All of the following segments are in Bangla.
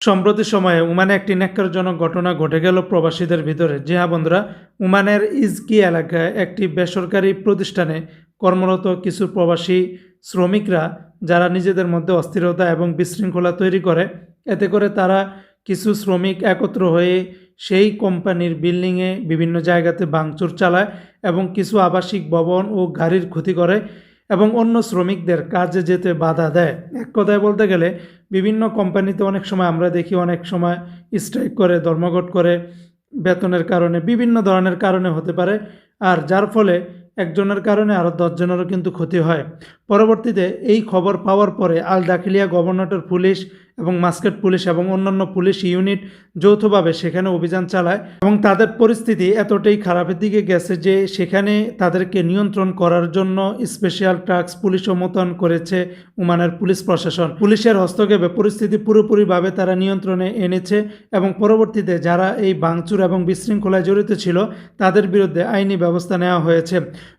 সম্প্রতি সময়ে ওমানে একটি ন্যাক্কারজনক ঘটনা ঘটে গেল প্রবাসীদের ভিতরে। জি হ্যাঁ বন্ধুরা, ওমানের ইজকি এলাকায় একটি বেসরকারি প্রতিষ্ঠানে কর্মরত কিছু প্রবাসী শ্রমিকরা যারা নিজেদের মধ্যে অস্থিরতা এবং বিশৃঙ্খলা তৈরি করে, এতে করে তারা কিছু শ্রমিক একত্র হয়ে সেই কোম্পানির বিল্ডিংয়ে বিভিন্ন জায়গাতে ভাঙচুর চালায় এবং কিছু আবাসিক ভবন ও গাড়ির ক্ষতি করে এবং অন্য শ্রমিকদের কাজে যেতে বাধা দেয়। এক কথায় বলতে গেলে বিভিন্ন কোম্পানিতে অনেক সময় আমরা দেখি অনেক সময় স্ট্রাইক করে, ধর্মঘট করে, বেতনের কারণে, বিভিন্ন ধরনের কারণে হতে পারে। আর যার ফলে একজনের কারণে আরও 10 জনেরও কিন্তু ক্ষতি হয়। পরবর্তীতে এই খবর পাওয়ার পরে আল দাখিলিয়া গভর্নরেট পুলিশ এবং মাস্কেট পুলিশ এবং অন্যান্য পুলিশ ইউনিট যৌথভাবে সেখানে অভিযান চালায় এবং তাদের পরিস্থিতি এতটাই খারাপের দিকে গেছে যে সেখানে তাদেরকে নিয়ন্ত্রণ করার জন্য স্পেশাল টাস্ক পুলিশও মোতায়েন করেছে ওমানের পুলিশ প্রশাসন। পুলিশের হস্তক্ষেপে পরিস্থিতি পুরোপুরিভাবে তারা নিয়ন্ত্রণে এনেছে এবং পরবর্তীতে যারা এই ভাঙচুর এবং বিশৃঙ্খলায় জড়িত ছিল তাদের বিরুদ্ধে আইনি ব্যবস্থা নেওয়া হয়েছে।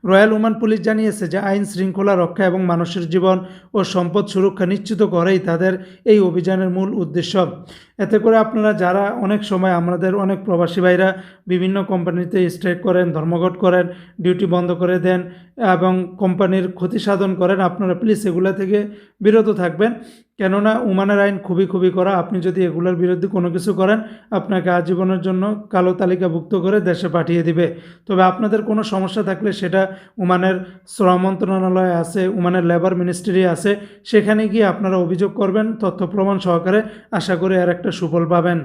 রয়্যাল ওমান পুলিশ জানিয়েছে যে আইন শৃঙ্খলা রক্ষা এবং মানুষের জীবন ও সম্পদ সুরক্ষা নিশ্চিত করেই তাদের এই অভিযানের মূল উদ্দেশ্য। এতে করে আপনারা যারা অনেক সময় আমাদের অনেক প্রবাসী ভাইরা বিভিন্ন কোম্পানিতে স্ট্রাইক করেন, ধর্মঘট করেন, ডিউটি বন্ধ করে দেন এবং কোম্পানির ক্ষতি সাধন করেন, আপনারা প্লিজ এগুলো থেকে বিরত থাকবেন। কেননা ওমানের আইন খুবই কড়া। আপনি যদি এগুলোর বিরুদ্ধে কোনো কিছু করেন, আপনাকে আজীবনের জন্য কালো তালিকাভুক্ত করে দেশে পাঠিয়ে দিবে। তবে আপনাদের কোনো সমস্যা থাকলে সেটা ওমানের শ্রম মন্ত্রণালয় আছে, ওমানের লেবার মিনিস্ট্রি আছে, সেখানে গিয়ে আপনারা অভিযোগ করবেন তথ্য প্রমাণ সহকারে। আশা করি এর একটা সুফল পাবেন।